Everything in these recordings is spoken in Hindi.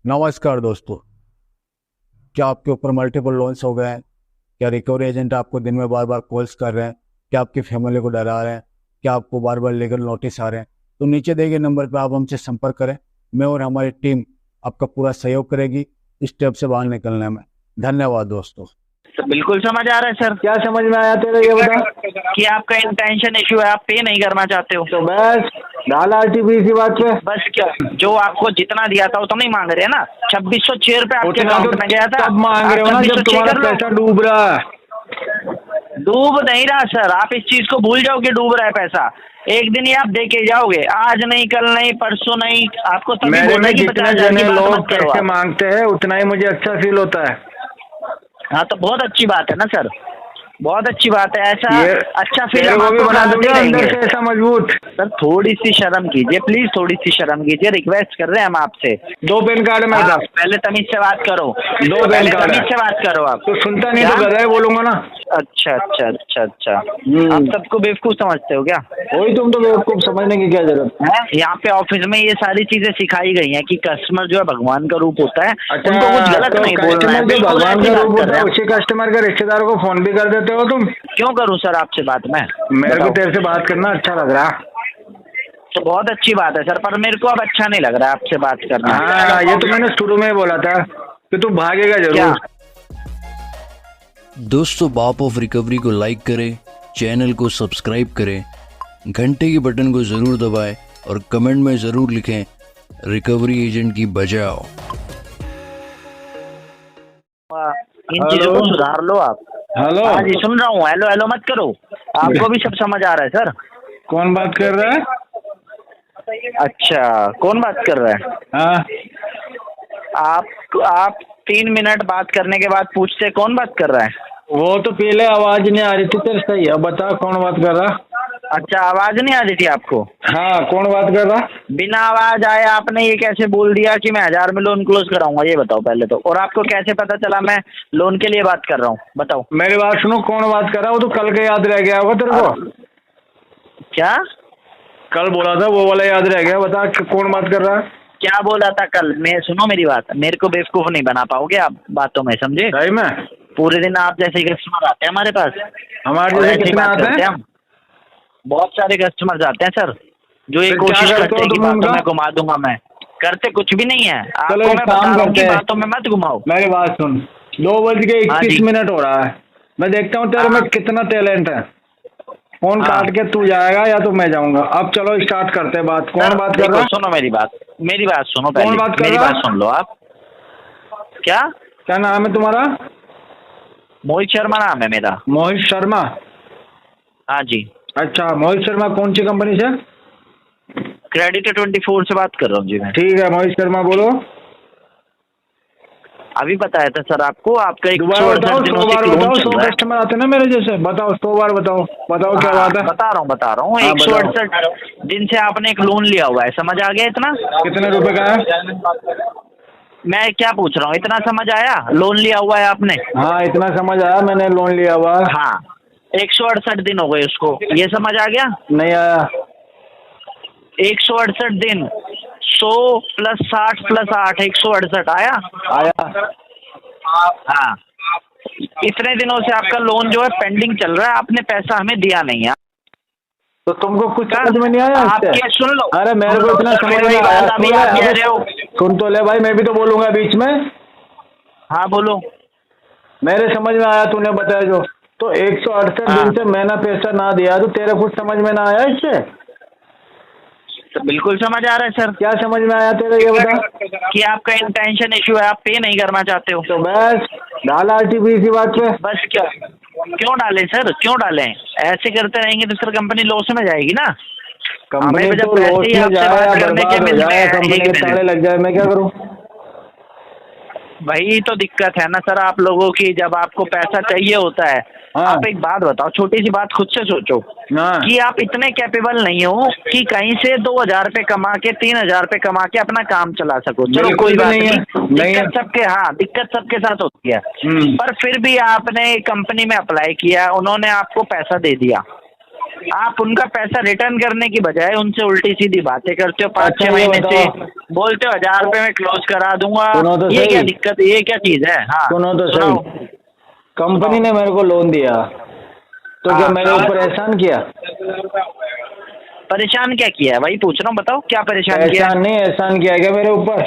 नमस्कार दोस्तों। क्या आपके ऊपर मल्टीपल लोन्स हो गए हैं? क्या रिकवरी एजेंट आपको दिन में बार बार कॉल्स कर रहे हैं? क्या आपकी फैमिली को डरा रहे हैं? क्या आपको बार बार लीगल नोटिस आ रहे हैं? तो नीचे दिए गए नंबर पर आप हमसे संपर्क करें। मैं और हमारी टीम आपका पूरा सहयोग करेगी इस स्टेप से बाहर निकलने में। धन्यवाद दोस्तों। तो बिल्कुल समझ आ रहा है सर। क्या समझ में आया तेरे, ये बता। कि आपका इंटेंशन इशू है, आप पे नहीं करना चाहते हो। तो बस डाल आरटीपी इसी बात पे। बस क्या, जो आपको जितना दिया था उतना ही मांग रहे हैं ना। 2606 रुपए आपके उतना अकाउंट में गया था। तब मांग रहे हो ना जब तुम्हारा पैसा डूब रहा है। डूब नहीं रहा सर, आप इस चीज को भूल जाओ कि डूब रहा है पैसा। एक दिन ही आप दे के जाओगे, आज नहीं, कल नहीं, परसों नहीं। आपको तभी मेरे बोलना में है कि जितने 50,000 जने की बात लोग मत करो पैसे आप। मांगते हैं उतना ही मुझे अच्छा फील होता है। हाँ तो बहुत अच्छी बात है ना सर, बहुत अच्छी बात है। ऐसा ये अच्छा फील तेरे हम को भी आपको बना कराते दूंगा अंदर रहेंगे। से ऐसा मजबूत। सर थोड़ी सी शर्म कीजिए प्लीज, थोड़ी सी शर्म कीजिए, रिक्वेस्ट कर रहे हैं हम आपसे। 2 पैन कार्ड है मेरे हाँ, पास। पहले तमीज से बात करो। 2 पैन पहले कार्ड तमीज है। से बात करो आप। तो सुनता नहीं क्या? तो गधा है बोलूंगा ना। अच्छा अच्छा अच्छा अच्छा, आप सबको बेवकूफ समझते हो क्या? वही तुम तो बेवकूफ समझने की क्या जरूरत है? यहाँ पे ऑफिस में ये सारी चीजें सिखाई गई हैं कि कस्टमर जो है भगवान का रूप होता है। अच्छा, उनको कुछ गलत तो नहीं बोलना है। कस्टमर जो बिल्कुल भगवान ऐसी का बात रूप कर होता रहे है हैं। उसी कस्टमर के रिश्तेदार को फोन भी कर देते हो तुम। क्यों करूँ सर आपसे बात मैं? मेरे को बताओ। तेरे से बात करना अच्छा लग रहा। तो बहुत अच्छी बात है सर, पर मेरे को अब अच्छा नहीं लग रहा है आपसे बात करना। हाँ, ये तो मैंने शुरू में ही बोला था कि तू भागेगा क्या? जरूर। दोस्तों, बाप ऑफ रिकवरी को लाइक करें, चैनल को सब्सक्राइब करें, घंटे के बटन को ज़रूर दबाएं और कमेंट में ज़रूर लिखें रिकवरी एजेंट की बजाओ। इन चीजों को सुधार लो आप। हेलो, हाँ जी सुन रहा हूँ। हेलो हेलो मत करो, आपको भी सब समझ आ रहा है सर। कौन बात कर रहा है? अच्छा, कौन बात कर रहा है? हाँ, आप 3 मिनट बात करने के बाद पूछते कौन बात कर रहा है? वो तो पहले आवाज नहीं आ रही थी तेरे सही। अब बता कौन बात कर रहा? अच्छा, आवाज नहीं आ रही थी आपको? हाँ, कौन बात कर रहा? बिना आवाज आए आपने ये कैसे बोल दिया कि मैं 1000 में लोन क्लोज कराऊंगा? ये बताओ पहले तो। और आपको कैसे पता चला मैं लोन के लिए बात कर रहा हूँ? बताओ। मेरी बात सुनो, कौन बात कर रहा? वो तो कल का याद रह गया होगा तेरे को। क्या कल बोला था वो वाला याद रह गया। बता कौन बात कर रहा? क्या बोला था कल? मैं सुनो मेरी बात, मेरे को बेवकूफ नहीं बना पाओगे आप बातों में, समझे? सही में पूरे दिन आप जैसे कस्टमर आते हैं हमारे पास। हमारे और जैसे ऐसी कितने बात आते करते हैं? हम। बहुत सारे कस्टमर आते हैं सर, जो ये फिर कोशिश क्या करते करते हो हैं कि तुम बातों उनका? में घुमा दूंगा मैं। करते कुछ भी नहीं है। चलो आपको एक मैं काम बता रहा हूँ कि करते हैं। बातों में मत घुमाओ। मेरी बात सुन, 2 बज के हाँ 21 जी। मिनट हो रहा है। मैं देखता हूँ तेरे में हाँ। कितना टैलेंट है। फोन हाँ। काट के तू जाएगा या तो मैं जाऊंगा। अब चलो स्टार्ट करते हैं बात। कौन सर, बात कर देखो, रहा है? सुनो मेरी बात, मेरी बात सुनो कौन पहले। बात कर मेरी रहा? बात सुन लो आप। क्या क्या नाम है तुम्हारा? मोहित शर्मा नाम है मेरा। मोहित शर्मा। हाँ जी, अच्छा, मोहित शर्मा कौन सी कंपनी से? क्रेडिट 24 से बात कर रहा हूँ जी मैं। ठीक है मोहित शर्मा, बोलो। अभी बताया था सर आपको, आपका दोबारा बताओ, 168 दिनों 100 से बार एक लोन बताओ। चल 100 रहा है। कस्टमर आते हैं ना मेरे जैसे। बताओ 100 बार बताओ। बताओ क्या हाँ, बात है? बता रहा हूँ। हाँ, 168 दिन से आपने एक लोन लिया हुआ है, समझ आ गया इतना? कितने रुपए का है? मैं क्या पूछ रहा हूँ, इतना समझ आया? लोन लिया हुआ है आपने? हाँ, इतना समझ आया, मैंने लोन लिया हुआ है। हाँ, 168 दिन हो गए उसको, ये समझ आ गया? नहीं आया। 168 दिन, 100 + 60 + 8, 168 आया? आया। हाँ, इतने दिनों से आपका लोन जो है पेंडिंग चल रहा है, आपने पैसा हमें दिया नहीं है। तो तुमको कुछ समझ में नहीं आया आप इससे? क्या सुन लो। अरे मेरे को इतना समझ में वही आया। बात अभी आप कह रहे हो। सुन तो ले भाई, मैं भी तो बोलूंगा बीच में। हाँ बोलो। मेरे समझ में आया तूने बताया जो। तो 168 हाँ। दिन से मैंने पैसा ना दिया तो तेरे कुछ समझ में ना आया इससे? तो बिल्कुल समझ आ रहा है सर। क्या समझ में आया तेरे, ये बता। कि आपका इंटेंशन इशू है, आप पे नहीं करना चाहते हो। तो बस डाल आरटीपी इसी बात पे। बस क्या, क्यों डालें सर, क्यों डालें? ऐसे करते रहेंगे तो सर कंपनी लॉस में जाएगी ना। कंपनी हमें तो जब पैसे लॉस ही में आपसे जाए बात या करने के बर्बाद हो मिलते जाए, हैं, कंपनी एक के मिनट। ताले लग जाए, मैं क्या करूं? वही तो दिक्कत है ना सर आप लोगों की, जब आपको पैसा चाहिए होता है। हाँ। आप एक बात बताओ, छोटी सी बात खुद से सोचो हाँ। कि आप इतने कैपेबल नहीं हो कि कहीं से 2000 रुपए कमा के 3000 रुपए कमा के अपना काम चला सको। चलो बिल्कुल कोई भी बात नहीं है। नहीं, नहीं है। दिक्कत सबके साथ होती है। पर फिर भी आपने कंपनी में अप्लाई किया, उन्होंने आपको पैसा दे दिया, आप उनका पैसा रिटर्न करने की बजाय उनसे उल्टी सीधी बातें करते हो। 5-6 अच्छा, ये महीने से बताओ। बोलते हो 1000 रुपए में क्लोज करा दूंगा। सुनो तो ये सही। क्या दिक्कत है? ये क्या चीज है? हाँ सुनो तो सुनाओ। सही। कंपनी ने मेरे को लोन दिया तो क्या हाँ, मेरे ऊपर एहसान किया? परेशान क्या किया है वही पूछ रहा हूँ, बताओ क्या परेशान किया है? एहसान नहीं, एहसान किया क्या मेरे ऊपर?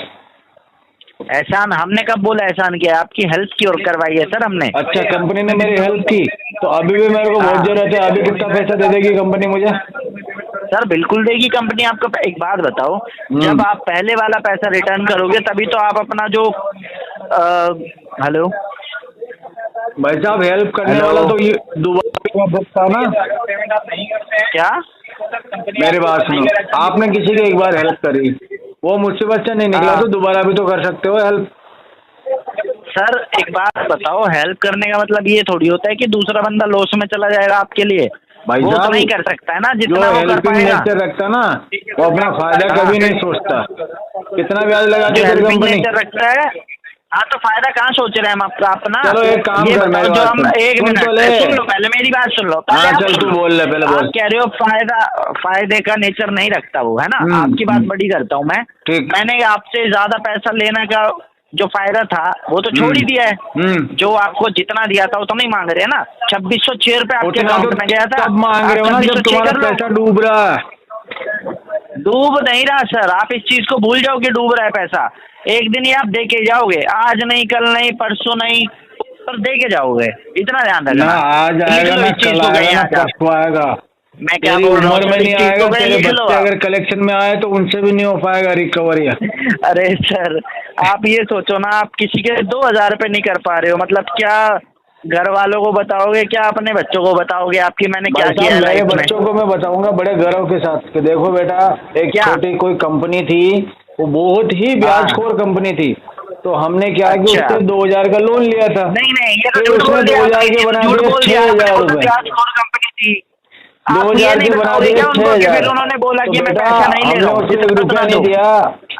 एहसान हमने कब बोला एहसान किया? आपकी हेल्प की और करवाई है सर हमने। अच्छा, कंपनी ने मेरी हेल्प की तो अभी भी मेरे को बहुत जरूरत है। अभी कितना पैसा दे देगी कंपनी मुझे? सर बिल्कुल देगी कंपनी आपको। एक बात बताओ, जब आप पहले वाला पैसा रिटर्न करोगे तभी तो आप अपना जो हेलो भाई साहब, हेल्प करने वाला तो ये दोबारा सकता ना। क्या? मेरी बात सुनो, आपने किसी की एक बार हेल्प करी, वो मुसीबत से नहीं निकला तो दोबारा भी तो कर सकते हो हेल्प। सर एक बात बताओ, हेल्प करने का मतलब ये थोड़ी होता है कि दूसरा बंदा लॉस में चला जाएगा आपके लिए। भाई वो तो साहब, नहीं कर सकता है ना जो जितना वो कर हेल्पिंग पाएगा। नेचर रखता ना, वो अपना फायदा कभी नहीं सोचता। कितना ब्याज लगाती जो है तेरी हेल्पिंग कंपनी? नेचर रखता है, हाँ तो फायदा कहाँ सोच रहे हैं हम आपका अपना? चलो एक काम ये कर, बताओ, मेरी जो बात हम सुन। एक सुन मिनट तो ले। सुन लो, पहले मेरी बात सुन लो। हाँ, पहले आप चल सुन तू लो। बोल ले, पहले आप बोल। कह रहे हो फायदे का नेचर नहीं रखता वो, है ना? आपकी बात बड़ी करता हूँ मैं। ठीक। मैंने आपसे ज्यादा पैसा लेने का जो फायदा था वो तो छोड़ ही दिया है। जो आपको जितना दिया था वो तो नहीं मांग रहे हैं ना। 2606 रुपए आपके उतना अकाउंट में गया था। तब मांग रहे हो ना जब तुम्हारा पैसा डूब रहा है। डूब नहीं रहा सर, आप इस चीज को भूल जाओ कि डूब रहा है पैसा। एक दिन ही आप दे के जाओगे, आज नहीं, कल नहीं, परसों नहीं, पर दे के जाओगे। इतना ध्यान ना रखना। आज लिख आएगा लो ना इस चीज कल को कहीं आएगा ना आज आप। परसों आएगा। मैं क्या तेरी बोल रहा हूँ उम्र में सर, इस नहीं चीज आएगा। को कहीं तेरे लिख लो बच्चे आप। अगर कलेक्शन में आए तो उनसे भी नहीं हो पाएगा रिकवरी। अरे सर आप ये सोचो ना, आप किसी के 2000 रुपये नहीं कर पा रहे हो, मतलब क्या घर वालों को बताओगे, क्या अपने बच्चों को बताओगे आपकी मैंने क्या भाई किया है साहब, मेरे लाइफ में? बच्चों को मैं बताऊंगा बड़े गर्व के साथ कि देखो बेटा, एक क्या? छोटी कोई कंपनी थी, वो बहुत ही ब्याजखोर कंपनी थी, तो हमने क्या कि अच्छा। उससे 2000 का लोन लिया था। नहीं नहीं, ये तो फिर झूठ उसने बोल दिया 2000 के आपने, बना झूठ दिए बोल दिया आपने, 6000 वो तो रुपए। ब्याजखोर कंपनी थी। आप 2000 ये नहीं के बना बताओगे दिए क्या उनको कि 6000। फिर उन्होंने बोला तो कि मैं बेटा, पैसा नहीं ले हमने रहा हूँ, उसको जितना 1 रुपया उतना नहीं दो। दिया।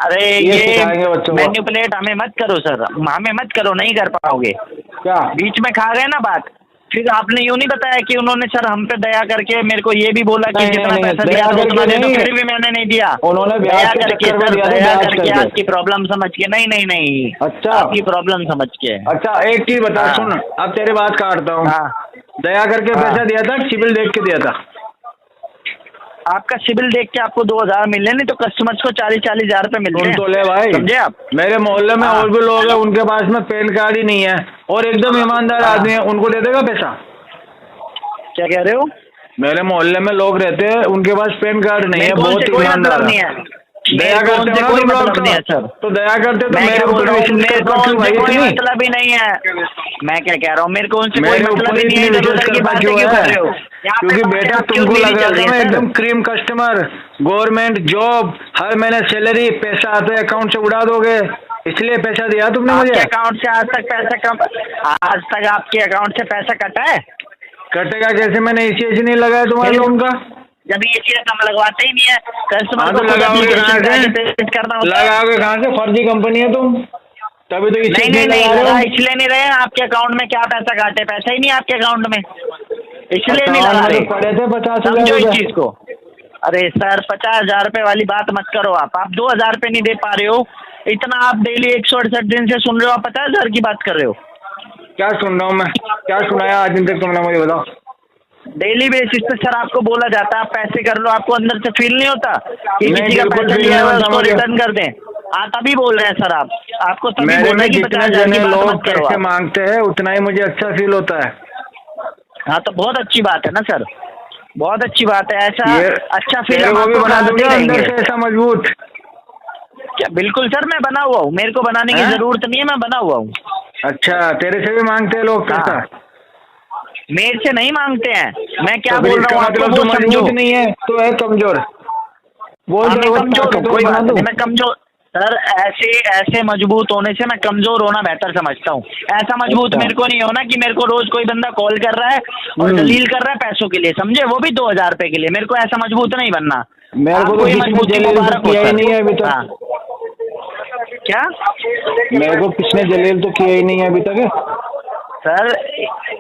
अरे ये ये सिखाएंगे बच्चों को। मैन्युपुलेट हमें मत करो सर, हमें मत करो, नहीं कर पाओगे। क्या? बीच में खा गए ना बात। फिर आपने यूं नहीं बताया कि उन्होंने सर हम पे दया करके मेरे को ये भी बोला कि नहीं, जितना नहीं, पैसा दया दिया था उतना करके दे दो, नहीं। फिर भी मैंने नहीं दिया। उन्होंने ब्याज दया के करके चक्कर में सर, दिया था, दया ब्याज करके करके। आपकी प्रॉब्लम समझ के। नहीं नहीं नहीं, अच्छा। आपकी प्रॉब्लम समझ के। अच्छा, एक चीज बता, हाँ। सुन, अब तेरी बात काटता हूँ। हाँ। दया करके हाँ। पैसा दिया था, सिबिल देख के दिया था? आपका सिबिल देख के आपको 2000 मिले, नहीं तो कस्टमर्स को 40-40 हजार रुपए मिलते सुन हैं। तो ले भाई, समझे आप? मेरे मोहल्ले में हाँ। और भी लोग हैं, उनके पास में पैन कार्ड ही नहीं है और एकदम ईमानदार हाँ। आदमी है, उनको दे देगा पैसा? क्या कह रहे हो? मेरे मोहल्ले में लोग रहते हैं, उनके पास पैन कार्ड नहीं है, मेरे को बहुत उनसे कोई ईमानदार मतलब नहीं है। है। दया मेरे को करते उनसे हो ना कोई तुम लोग मतलब नहीं है सर। तो दया करते तो मैं मेरे क्या बोल ऊपर रहा हूँ, विश्वास मेरे को करता क्यों उनसे भाई कोई इतनी? मतलब ही नहीं है। मैं क्या कह रहा हूँ, मेरे को उनसे कोई मेरे मतलब ऊपर ही नहीं इतनी है। इधर विश्वास उधर की करता बातें क्यों क्यों कर है? रहे हो? यहाँ पे क्योंकि बातें बेटा आप क्यों तुमको मेरी लग चल रहा रही था है मैं सर? एकदम क्रीम कस्टमर, गवर्नमेंट जॉब, हर महीने सैलरी, पैसा आता है अकाउंट से उड़ा दोगे, इसलिए पैसा दिया तुमने आपके मुझे? अकाउंट से आज तक पैसा कम, आज तक आपके अकाउंट से पैसा कटा है? कटेगा कैसे? मैंने ECS नहीं लगाया तुम्हारे लोन का। जब ये चीज हम लगवाते ही नहीं है, कस्टमर हाँ को तो खुद लगाओगे एप्लीकेशन कहाँ से? पेश करना होता है। लगाओगे कहाँ से? फर्जी कंपनी है तुम, तभी तो ECS नहीं नहीं लगा लगा, रहे हो। इसलिए नहीं रहे। आपके अकाउंट में क्या पैसा काटे? पैसा ही नहीं आपके अकाउंट में, इसलिए नहीं अकाउंट लगा में रहे। तो पड़े थे 50,000 समझो इस रुपए। चीज को। अरे सर 50,000 रुपए वाली बात मत करो आप 2000 रुपए नहीं दे पा रहे हो। इतना आप डेली 168 दिन से सुन रहे हो, आप 50,000 की बात कर रहे हो। क्या सुन रहा हूँ मैं? क्या सुनाया आज दिन तक तुमने मुझे, बताओ? डेली बेसिस पे सर आपको बोला जाता है आप पैसे कर लो, आपको अंदर से फील नहीं होता कि नहीं, किसी का बिल्कुल पैसा feel लिया नहीं हुआ है होता उसको मुझे। रिटर्न कर दें। हाँ तभी बोल रहे हैं सर आप, आपको तभी मेरे बोल रहे में हैं कि जितने 50,000 जने की बात लोग मत करो पैसे आप। मांगते हैं उतना ही मुझे अच्छा फील होता है। हाँ तो बहुत अच्छी बात है ना सर, बहुत अच्छी बात है। ऐसा ये अच्छा फील तेरे हम को भी आपको बना कराते दूंगा अंदर रहेंगे। से ऐसा मजबूत। क्या? बिल्कुल सर, मैं बना हुआ हूँ, मेरे को बनाने की हैं? जरूरत नहीं है, मैं बना हुआ हूँ। अच्छा, तेरे से भी मांगते हैं लोग पैसा? हाँ। मेरे से नहीं मांगते हैं, मैं क्या तो फिर बोल रहा हूँ इसका आपको मतलब वो तो समझो। मजबूत नहीं है तो है कमजोर। बोल हाँ, दो मैं कमजोर हूँ, कोई बात बना नहीं, दूं। मैं कमजोर सर। ऐसे मजबूत होने से मैं कमजोर होना बेहतर समझता हूँ। ऐसा मजबूत अच्छा। मेरे को नहीं होना कि मेरे को रोज कोई बंदा कॉल कर रहा है और दलील कर रहा है पैसों के लिए, समझे, वो भी 2000 रुपए के लिए। मेरे को ऐसा मजबूत नहीं बनना। मेरे को तो आपको ये किसी ने मजबूती जलील तो मुबारक हो किया ही सर। नहीं है अभी तक। हाँ। क्या? मेरे को किसने जलील तो किया ही नहीं है अभी तक। सर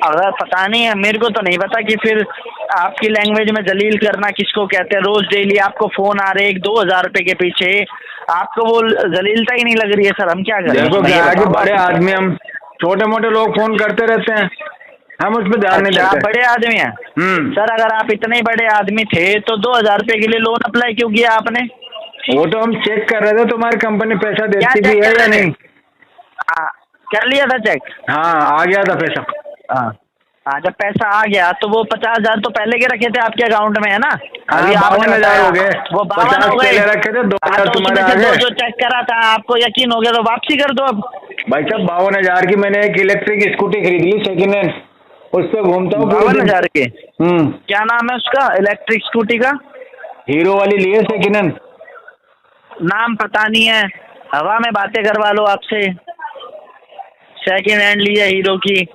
अगर पता नहीं है, मेरे को तो नहीं पता कि फिर आपकी लैंग्वेज में जलील करना किसको कहते हैं? रोज डेली आपको फोन आ रहे 1-2 हज़ार रुपए के पीछे, आपको वो जलीलता ही नहीं लग रही है सर? हम क्या करें? देखो क्या है कि बड़े आदमी, हम छोटे मोटे लोग फोन करते रहते हैं, हम उस पर ध्यान नहीं अच्छा, आप देते। बड़े आदमी हैं सर? अगर आप इतने ही बड़े आदमी थे तो 2,000 रुपए के लिए लोन अप्लाई क्यों किया आपने? वो तो हम चेक कर रहे थे तुम्हारी कंपनी पैसा क्या देती चेक भी है कर या रहे थे? नहीं। कर लिया था चेक? हाँ, आ गया था पैसा। हाँ, जब पैसा आ गया तो वो 50,000 तो पहले के रखे थे आपके अकाउंट में, है ना? अभी 52,000 हो गए। वो 52 50 हो गए। पहले रखे थे, 2,000 तो तुम्हारे उसमें आ से गए। जो चेक करा था आपको यकीन हो गया तो वापसी कर दो अब। भाई साहब 52,000 की मैंने एक इलेक्ट्रिक स्कूटी खरीद ली सेकेंड हैंड, उस पर घूमता हूँ पूरे दिन। 52,000 के? क्या नाम है उसका इलेक्ट्रिक स्कूटी का? हीरो वाली ली है सेकेंड हैंड। नाम पता नहीं है, हवा में बातें करवा लो आपसे। सेकेंड हैंड ली है हीरो की।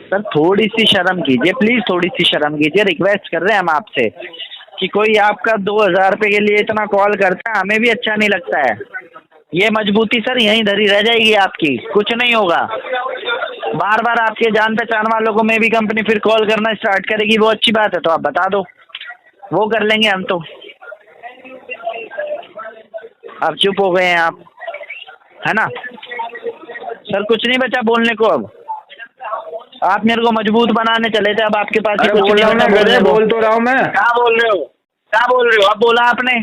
सर थोड़ी सी शर्म कीजिए प्लीज, थोड़ी सी शर्म कीजिए। रिक्वेस्ट कर रहे हैं हम आपसे कि कोई आपका 2,000 रुपए के लिए इतना कॉल करता है, हमें भी अच्छा नहीं लगता है। ये मजबूती सर यहीं धरी रह जाएगी आपकी, कुछ नहीं होगा। बार बार आपके जान पहचान वालों को में भी कंपनी फिर कॉल करना स्टार्ट करेगी, वो अच्छी बात है तो आप बता दो, वो कर लेंगे हम तो। अब चुप हो गए हैं आप, है ना सर? कुछ नहीं बचा बोलने को अब। आप मेरे को मजबूत बनाने चले थे, अब आपके पास ही कुछ बोल नहीं बचा बोलने को। बोल तो रहा हूँ मैं। क्या बोल रहे हो? क्या बोल रहे हो? अब बोला आपने।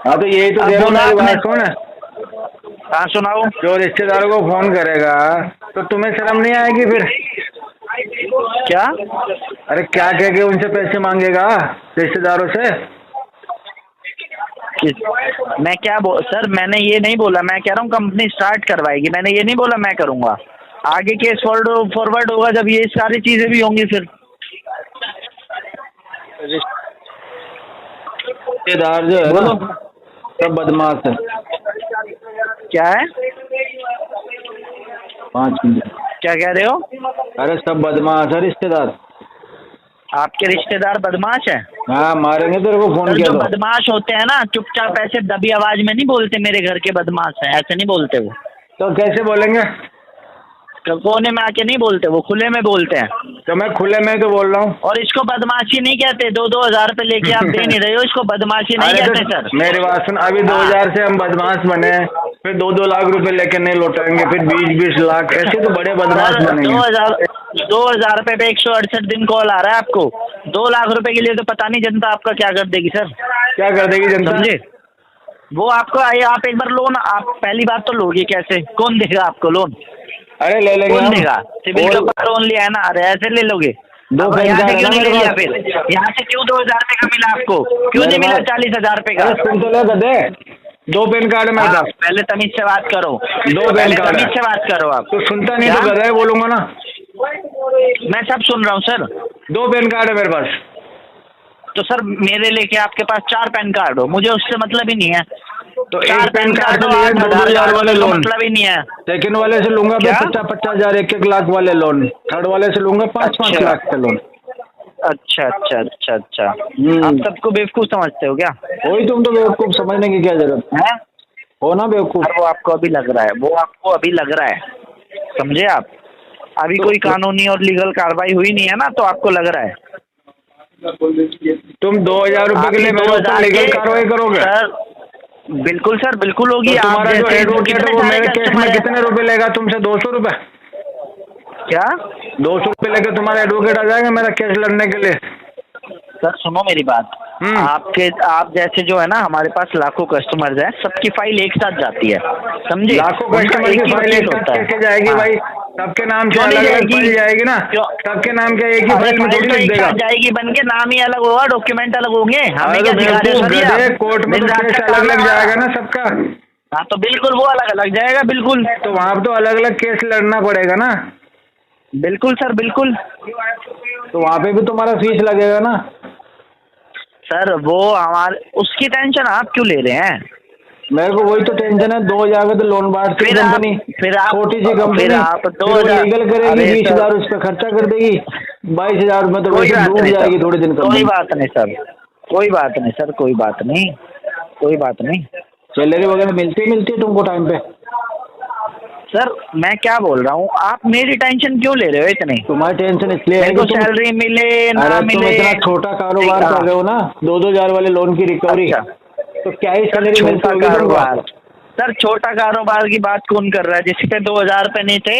हाँ तो यही तो अब दे रहा हूँ, बोला मेरी आपने। बात सुन। हाँ सुनाओ। जो रिश्तेदारों को फोन करेगा तो तुम्हें शर्म नहीं आएगी फिर? क्या? अरे क्या कह के उनसे पैसे मांगेगा रिश्तेदारों से? मैं क्या सर मैंने ये नहीं बोला, मैं कह रहा हूँ कंपनी स्टार्ट करवाएगी, मैंने ये नहीं बोला मैं करूँगा। आगे केस फॉरवर्ड होगा जब ये सारी चीजें भी होंगी फिर। रिश्तेदार जो है ना सब बदमाश है। क्या है? 5 मिनट। क्या कह रहे हो? अरे सब बदमाश है रिश्तेदार। आपके रिश्तेदार बदमाश है? हाँ, मारेंगे तेरे को फोन सर किया जो तो। बदमाश होते हैं ना चुपचाप ऐसे दबी आवाज में नहीं बोलते मेरे घर के बदमाश हैं, ऐसे नहीं बोलते वो। तो कैसे बोलेंगे? कोने में आके नहीं बोलते, वो खुले में बोलते हैं। तो मैं खुले में तो बोल रहा हूँ। और इसको बदमाशी नहीं कहते, 2-2 हज़ार रुपए लेके आप दे नहीं रहे हो, इसको बदमाशी नहीं कहते सर। मेरी बात सुन, अभी 2,000 से हम बदमाश बने, फिर 2-2 लाख रुपए लेके नहीं लौटाएंगे, फिर 20-20 लाख, ऐसे तो बड़े बदमाश बनेंगे। 2,000 रुपए पे 168 दिन कॉल आ रहा है आपको। 2 लाख रुपए के लिए तो पता नहीं जनता आपका क्या कर देगी सर। क्या कर देगी जनता? समझे? वो आपको आप एक बार लोन, आप पहली बात तो लोगे कैसे? कौन देगा आपको लोन? अरे ले लेंगे कौन हम। देगा? सिविल का लोन लिया है ना, अरे ऐसे ले लोगे? दो यहाँ से क्यों नहीं मेरे लिया? पास। फिर यहाँ से क्यों 2,000 रुपए का मिला आपको? क्यों नहीं मिला 40,000 रुपए का? अरे सुन तो ले गधे, 2 पैन कार्ड है मेरे हाँ, पास। पहले तमीज से बात करो, 2 पैन पहले कार्ड तमीज है। से बात करो आप। तो सुनता नहीं तो क्या? गधा है बोलूंगा ना। मैं सब सुन रहा हूँ सर। 2 पैन कार्ड है मेरे पास। तो सर मेरे लेके आपके पास 4 पैन कार्ड हो, मुझे उससे मतलब ही नहीं है। तो 4 एक पैन कार्ड हो, से लिए 8 2-2 आधार हजार कार्ड वाले हो, लोन। मतलब ही नहीं है। सेकंड वाले से लूंगा क्या? 50-50 हजार, 1-1 लाख वाले लोन। थर्ड वाले से लूंगा 5-5 अच्छा। लाख के लोन। अच्छा अच्छा अच्छा अच्छा, आप सबको बेवकूफ समझते हो क्या? वही, तुम तो बेवकूफ समझने की क्या जरूरत है? हो ना बेवकूफ। वो आपको अभी लग रहा है, वो आपको अभी लग रहा है, समझे आप? अभी कोई कानूनी और लीगल कार्रवाई हुई नहीं है ना, तो आपको लग रहा है। तुम 2,000 रुपए के लिए मेरे ऊपर लीगल कार्रवाई करोगे? सर बिल्कुल सर, बिल्कुल होगी। तो आप तुम्हारा जो जैसे एडवोकेट है कितने वो सारे मेरे केस कस्टमर में हैं? कितने रुपए लेगा तुमसे? 200 रुपए? क्या? 200 रुपए लेके तुम्हारा एडवोकेट आ जाएगा मेरा केस लड़ने के लिए? सर सुनो मेरी बात, आप जैसे जो है ना हमारे पास लाखों कस्टमर्स हैं, सबकी फाइल एक साथ जाती है, समझे? लाखों उनका कस्टमर एक की ही फाइल वकील एक होता साथ है। कैसे जाएगी हाँ। भाई? सबके नाम से क्यों नहीं अलग अलग जाएगी? फाइल जाएगी ना। क्यों? सबके नाम के एक ही अरे फाइल में फाइल थोड़ी तो लिख एक देगा। साथ जाएगी, बन के नाम ही अलग होगा, डॉक्यूमेंट अलग होंगे। हमें क्या अरे दिखा रहे हो सर? गधे, आप कोर्ट में दिन तो रात केस का अलग काम अलग है। जाएगा ना सबका। हाँ तो बिल्कुल वो अलग अलग जाएगा, बिल्कुल। तो वहाँ तो अलग अलग केस लड़ना पड़ेगा ना। बिल्कुल सर बिल्कुल। तो वहाँ पे भी तुम्हारा फीस लगेगा ना। सर वो हमारे उसकी टेंशन आप क्यों ले रहे हैं? मेरे को वही तो टेंशन है, 2,000 का तो लोन बांटती फिर आप- कंपनी, फिर आप- छोटी सी कंपनी, फिर आप 2,000 लीगल करेगी, अरे 20,000 सर, उस पर खर्चा कर देगी, 22,000 में तो कोई वैसे बात डूब नहीं जाएगी सर, थोड़े दिन कोई कंपनी। बात नहीं सर, कोई बात नहीं सर, कोई बात नहीं, कोई बात नहीं। सैलरी वगैरह मिलती है तुमको टाइम पे? सर मैं क्या बोल रहा हूँ, आप मेरी टेंशन क्यों ले रहे हो इतनी? तुम्हारी टेंशन इसलिए है मेरे कि को सैलरी मिले ना अरे तुम मिले। इतना छोटा कारोबार कर रहे हो ना, 2-2 हजार वाले लोन की रिकवरी, अच्छा। तो क्या ही सैलरी छोटा मिलती होगी तुमको? कारोबार सर, छोटा कारोबार की बात कौन कर रहा है जिसके 2000 रुपए नहीं थे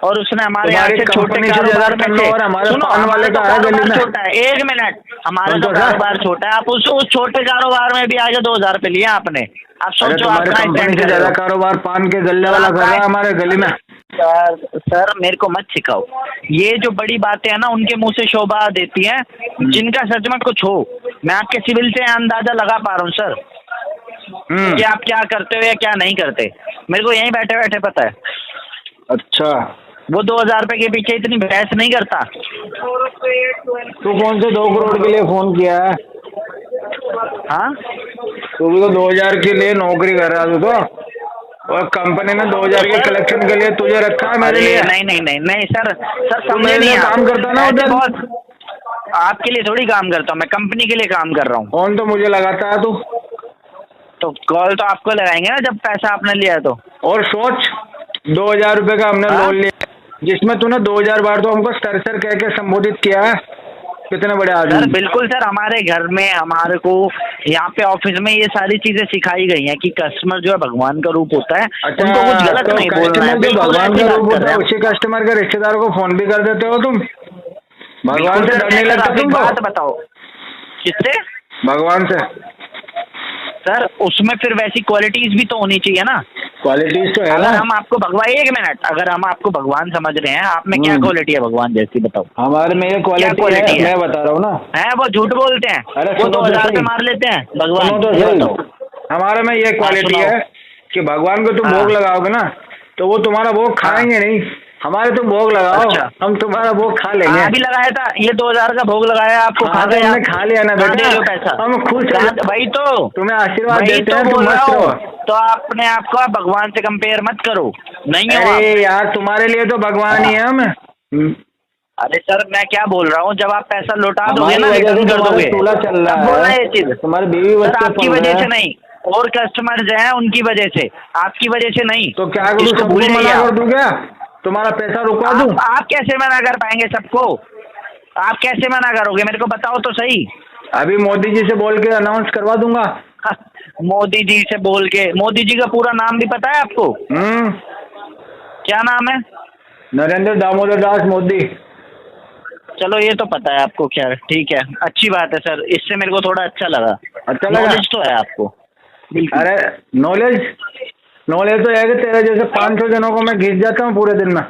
और उसने हमारे यहाँ से छोटे कारोबार में से, हमारे सुनो, पान वाले हमारा का है गली कारोबार में। छोटा है, 1 मिनट, हमारा कौन तो सा? कारोबार छोटा है, आप उस छोटे कारोबार में भी आगे 2000 रुपए लिए आपने। आप अरे सोचो, तुम्हारे आप कंपनी से ज्यादा कारोबार पान के गल्ले वाला कर रहा है हमारे गली में। सर मेरे को मत सिखाओ, ये जो बड़ी बातें हैं ना उनके मुंह से शोभा देती हैं, जिनका सच में कुछ हो। मैं आपके सिविल से अंदाजा लगा पा रहा हूँ सर कि आप क्या करते हो या क्या नहीं करते, मेरे को यहीं बैठे बैठे पता है। अच्छा, वो 2000 रुपए के पीछे इतनी बहस नहीं करता। तू कौन से 2 करोड़ के लिए फोन किया है? हाँ, तू भी तो 2000 के लिए नौकरी कर रहा था, और कंपनी ने 2000 के कलेक्शन के लिए तुझे रखा है मेरे लिए। नहीं नहीं नहीं नहीं सर, सर तू मेरे समझे लिए नहीं काम करता ना ऐसे उधर? बहुत आपके लिए थोड़ी काम करता हूँ मैं, कंपनी के लिए काम कर रहा हूँ। फोन तो मुझे लगाता है तू, तो कॉल तो आपको लगाएंगे ना जब पैसा आपने लिया तो। और सोच 2000 रुपए का हमने हाँ? लोन लिया, जिसमें तूने 2000 बार तो हमको सर सर कह के संबोधित किया है। कितने बड़े सर आदमी। बिल्कुल सर, हमारे घर में हमारे को यहाँ पे ऑफिस में ये सारी चीजें सिखाई गई हैं कि कस्टमर जो है भगवान का रूप होता है। अच्छा, उनको कुछ गलत तो नहीं बोलना है, कस्टमर जो बिल्कुल भगवान ऐसी का बात रूप कर होता रहे है हैं। उसी कस्टमर के रिश्तेदार को फोन भी कर देते हो तुम। भगवान बिल्कुल से सर, डर नहीं सर, लगता आप एक तुमको? बात बताओ, किससे? भगवान से। सर उसमें फिर वैसी क्वालिटीज भी तो होनी चाहिए ना। क्वालिटीज तो है अगर ना। हम आपको भगवान, 1 मिनट, अगर हम आपको भगवान समझ रहे हैं, आप में क्या क्वालिटी है भगवान जैसी, बताओ। हमारे में ये क्वालिटी quality है, है? मैं बता रहा हूँ ना। है वो झूठ बोलते हैं, अरे वो सुनो तो 2000 सही। पे मार लेते हैं भगवान, सुनो तो ये सही। बताओ। हमारे में ये क्वालिटी सुनाओ। है कि भगवान को तुम हाँ। भोग लगाओगे ना, तो वो तुम्हारा भोग खाएंगे नहीं, हमारे तुम भोग लगाओ। अच्छा। हम तुम्हारा भोग खा लेंगे। अभी लगाया था, ये 2000 का भोग लगाया आपको, हाँ, खा तो गए हमने आप। खा लिया ना कहाँ बेटा, दे रहे हो पैसा? हम खुश हैं। वही तो तुम्हें आशीर्वाद वही देते तो हैं, तुम बोल रहा मस्त हूँ। रहो। तो अपने आप को आप भगवान से कंपेयर मत करो, नहीं हो अरे आप। यार, तुम्हारे लिए तो भगवान ही है हम। अरे सर मैं क्या बोल रहा हूँ, जब आप पैसा लौटा दोगे हमारी ना, वजह से रिटर्न कर तुम्हारा दोगे, चूल्हा चल रहा तब बोलना है, ये चीज। तुम्हारी बीवी सर बच्चे आपकी पल रहे वजह से हैं। नहीं, और कस्टमर जो है उनकी वजह से, आपकी वजह से नहीं। तो क्या करूँ, इसको सबको भूल मना जाइए कर आप। दूं क्या? तुम्हारा पैसा रुकवा दूं? आप कैसे मना कर पाएंगे सबको? आप कैसे मना करोगे, मेरे को बताओ तो सही। अभी मोदी जी से बोल के अनाउंस करवा दूंगा। मोदी जी से बोल के? मोदी जी का पूरा नाम भी पता है आपको? क्या नाम है? नरेंद्र दामोदर दास मोदी। चलो ये तो पता है आपको, क्या ठीक है, अच्छी बात है सर, इससे मेरे को थोड़ा अच्छा लगा। अच्छा लगा? नॉलेज तो है आपको। बिल्कुल। अरे नॉलेज तो है कि तेरे जैसे 500 जनों को मैं घिस जाता हूँ पूरे दिन में।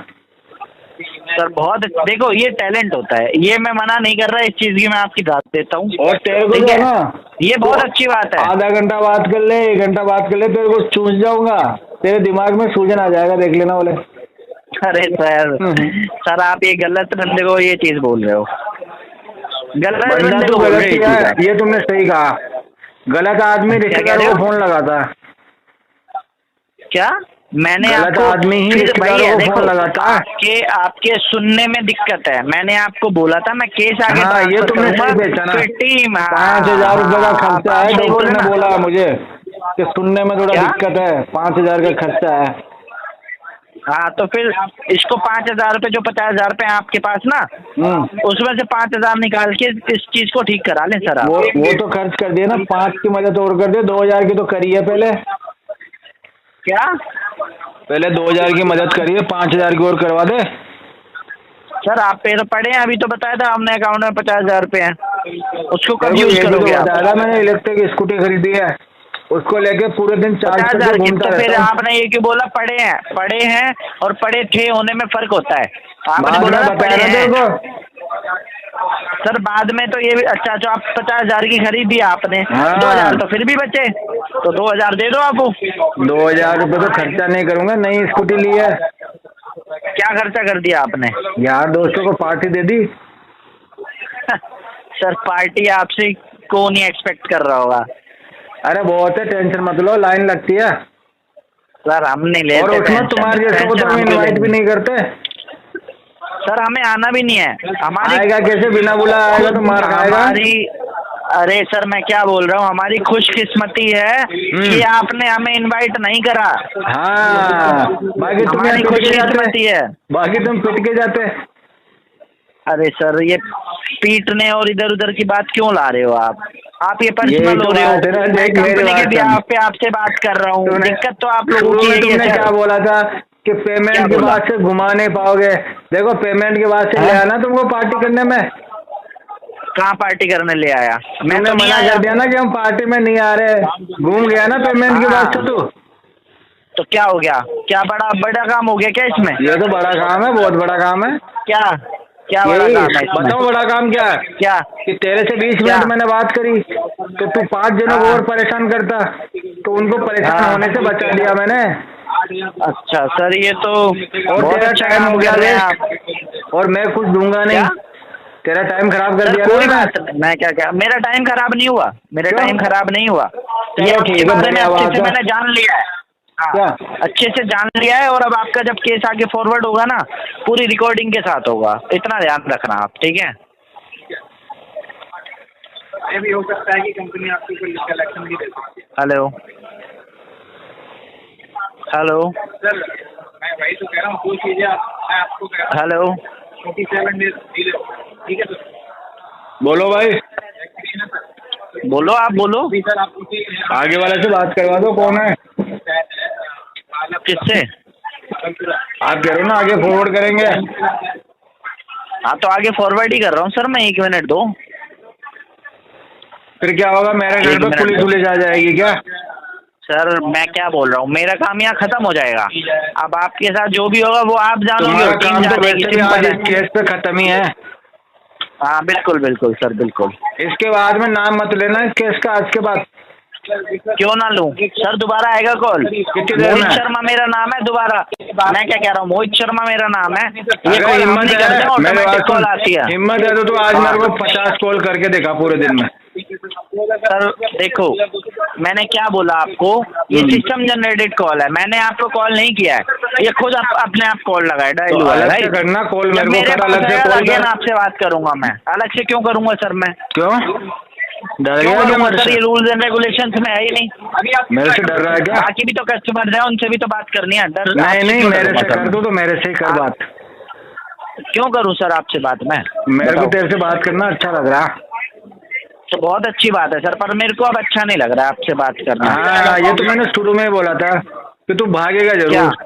सर बहुत, देखो ये टैलेंट होता है, ये मैं मना नहीं कर रहा, इस चीज की मैं आपकी दाद देता हूँ। और तेरे को ठीक जो है? है ना, ये बहुत अच्छी बात है। आधा घंटा बात कर ले, 1 घंटा बात कर ले, तेरे को चूस जाऊंगा, तेरे दिमाग में सूजन आ जाएगा, देख लेना बोले। अरे सर आप ये गलत बंदे को ये चीज बोल रहे हो, गलत बंदा बंदे तो को बोल गलत रहे ही हो ये है, चीज। ये तुमने सही कहा। गलत आदमी क्या रिश्तेदारों कह रहे को हो? फोन लगाता है। क्या मैंने गलत आपको आदमी ही फिर रिश्तेदारों वही है, को देखो फोन लगाता है। आपके सुनने में दिक्कत है, मैंने आपको बोला था मैं केस आगे हाँ, ये ट्रांसफर तुमने करूंगा, सही पहचाना। फिर टीम 5000 रुपए का खर्चा है, सही डॉक्टर बोले ने ना। बोला मुझे कि सुनने में थोड़ा क्या? दिक्कत है, 5000 का खर्चा है। हाँ तो फिर इसको 5000 रुपए, जो 50000 रुपए आपके पास ना, उसमें से 5000 निकाल के इस चीज को ठीक करा लें सर आप। वो तो खर्च कर दिया ना, 5 की मदद और कर दे, 2000 की तो करी है पहले। क्या? पहले 2000 की मदद करिए, 5000 की और करवा दे। सर आप पे तो पड़े हैं, अभी तो बताया था हमने अकाउंट में 50000 रुपए हैं, उसको कब तेरे को यूज ये भी तो करोगे आप? बताया था मैंने, इलेक्ट्रिक स्कूटी खरीदी है, उसको लेके पूरे दिन चार्ज 50,000 करके की, घूमता तो फिर रहता हूं। आपने ये क्यों बोला पड़े हैं और पड़े थे होने में फर्क होता है। आपने बाद बोला में ना बताया पड़े ना तेरे हैं। को। सर बाद में तो ये भी अच्छा, जो आप 50,000 की खरीदी आपने, हाँ। 2000 तो फिर भी बचे, तो 2000 दे दो आपको। 2000 रुपये तो खर्चा नहीं करूंगा, नई स्कूटी ली है। क्या खर्चा कर दिया आपने? यार दोस्तों को पार्टी दे दी। सर पार्टी आपसे कौन नहीं एक्सपेक्ट कर रहा होगा। अरे बहुत है, टेंशन मत लो, लाइन लगती है। सर हम नहीं लेते और उसमें टेंशन, तुम्हारे जैसे को तो टेंशन हम हम क्यों इनवाइट भी लेंगे? नहीं करते। सर हमें आना भी नहीं है, हमारी आएगा कैसे, बिना बुलाए आएगा तो मार खाएगा। हमारी, अरे सर मैं क्या बोल रहा हूँ, हमारी खुशकिस्मती है कि आपने हमें इनवाइट नहीं करा। हाँ, बाकी हमारी खुशकिस्मती है। बाकी तुम पिट के जाते। अरे सर ये पीटने और इधर उधर की बात क्यों ला रहे हो आप ये पर्सनल हो रहे हो। मैं कंपनी के बिहाफ पे आपसे बात कर रहा हूँ, दिक्कत तो आप लोगों की है। तुमने क्या बोला था कि पेमेंट के बाद से घुमा नहीं पाओगे। देखो पेमेंट के बाद से ले आना तुमको पार्टी करने में। कहाँ पार्टी करने ले आया? मैंने मना कर दिया ना कि हम पार्टी में नहीं आ रहे। घूम गया ना पेमेंट के बाद से। तो क्या हो गया? क्या बड़ा काम हो गया क्या इसमें? ये तो बड़ा काम है, बहुत बड़ा काम है। क्या बड़ा काम है? बताओ बड़ा काम क्या है? क्या कि तेरे से 20 मिनट मैंने बात करी तो तू 5 जनों को और परेशान करता, तो उनको परेशान होने से बचा दिया मैंने। अच्छा सर ये तो और तेरा टाइम हो गया वेस्ट, और मैं कुछ दूंगा नहीं। तेरा टाइम खराब कर दिया। कोई बात मैं क्या मेरा टाइम खराब नहीं हुआ, मेरा टाइम खराब नहीं हुआ। ये ठीक है, अच्छे से मैंने जान लिया है। हाँ, अच्छे से जान लिया है। और अब आपका जब केस आगे फॉरवर्ड होगा ना, पूरी रिकॉर्डिंग के साथ होगा, इतना ध्यान रखना आप, ठीक है? ये भी हो सकता है कि कंपनी आपको कोई लीगल एक्शन भी दे सकती है। हेलो सर, मैं वही तो कह रहा हूँ, कोई चीजें मैं आपको कह रहा हूँ। हेलो 47 डेज डिले, ठीक है सर? बोलो भाई, बोलो, आप बोलो। आगे वाले से बात करवा दो। कौन है? किससे? आप कह रहे हो ना आगे फॉरवर्ड करेंगे। हाँ तो आगे फॉरवर्ड ही कर रहा हूँ सर मैं, 1 मिनट दो। फिर क्या होगा? मेरे घर पे पुलिस आ जाएगी क्या? सर मैं क्या बोल रहा हूँ, मेरा काम यहाँ खत्म हो जाएगा। अब आपके साथ जो भी होगा वो आप जानोगे। काम तो वैसे भी आज इस केस पे खत्म ही है। हाँ बिल्कुल सर, बिल्कुल। इसके बाद में नाम मत लेना इस केस का आज के बाद। क्यों ना लूं सर? दोबारा आएगा कॉल। मोहित शर्मा मेरा नाम है। दोबारा मैं क्या कह रहा हूँ, मोहित शर्मा मेरा नाम है। ये कॉल हम नहीं करते, ऑटोमेटिक कॉल आती है। हिम्मत है तो आज मेरे को 50 कॉल करके देखा पूरे दिन में। सर देखो मैंने क्या बोला आपको, ये सिस्टम जनरेटेड कॉल है, मैंने आपको कॉल नहीं किया है। ये खुद अपने आप कॉल लगाए, डायल हुआ है। अलग से करना कॉल, मेरे को कर अलग से कॉल कर। आपसे बात करूंगा मैं। अलग से क्यों करूंगा सर मैं? क्यों डर गया? सर ये रूल्स एंड रेगुलेशंस में है ही नहीं। मेरे से डर रहा है क्या? बाकी भी तो कस्टमर है, उनसे भी तो बात करनी है। डर नहीं मेरे से कर दो तो मेरे से ही कर बात। क्यों करूं सर आपसे बात मैं? मेरे को तेरे से बात करना अच्छा लग रहा। तो बहुत अच्छी बात है सर, पर मेरे को अब अच्छा नहीं लग रहा है आपसे बात करना। हाँ ये तो मैंने शुरू में ही बोला था कि तू भागेगा जरूर।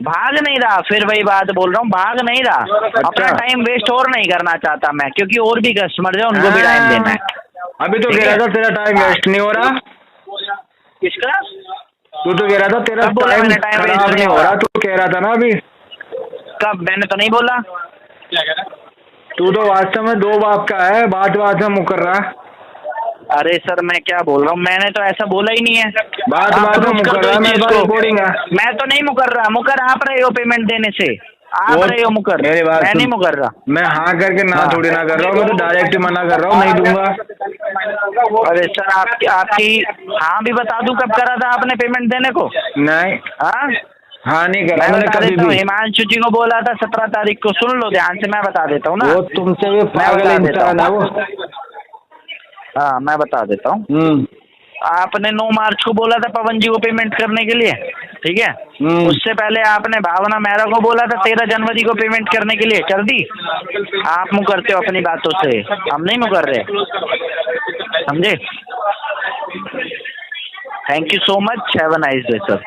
भाग नहीं रहा, फिर वही बात बोल रहा हूँ, भाग नहीं रहा। अपना टाइम वेस्ट और नहीं करना चाहता मैं, क्योंकि और भी कस्टमर है, उनको भी टाइम देना है। अभी तो कह रहा था तेरा टाइम वेस्ट नहीं हो रहा। किसका? तू तो कह रहा था तेरा टाइम खराब नहीं हो रहा। तू कह रहा था ना अभी। कब? मैंने तो नहीं बोला। तू तो वास्तव में 2 बाप का है, बात में मुकर रहा। अरे सर मैं क्या बोल रहा हूँ, मैंने तो ऐसा बोला ही नहीं है। बात में मुकर रहा। मेरे पास रिकॉर्डिंग है। मैं तो नहीं मुकर रहा। मुकर आप रहे हो पेमेंट देने से, आप रहे हो मुकर। मेरी बात मैं नहीं मुकर रहा। मैं हाँ करके ना थोड़ी ना कर रहा हूँ, मैं तो डायरेक्ट मना कर रहा हूँ, नहीं दूंगा। अरे सर आपकी हाँ भी बता दूं, कब करा था आपने पेमेंट देने को? नहीं हाँ नहीं करा मैं मैंने कभी भी। हिमांशु जी को बोला था 17 तारीख को। सुन लो ध्यान से, मैं बता देता हूँ ना। वो तुमसे भी पागल इंसान है वो। हाँ मैं बता देता हूँ। आपने 9 मार्च को बोला था पवन जी को पेमेंट करने के लिए, ठीक है? उससे पहले आपने भावना मेहरा को बोला था 13 जनवरी को पेमेंट करने के लिए, कर दी? आप मुकरते हो अपनी बातों से, हम नहीं मुकर रहे, समझे? Thank you so much, have a nice day sir.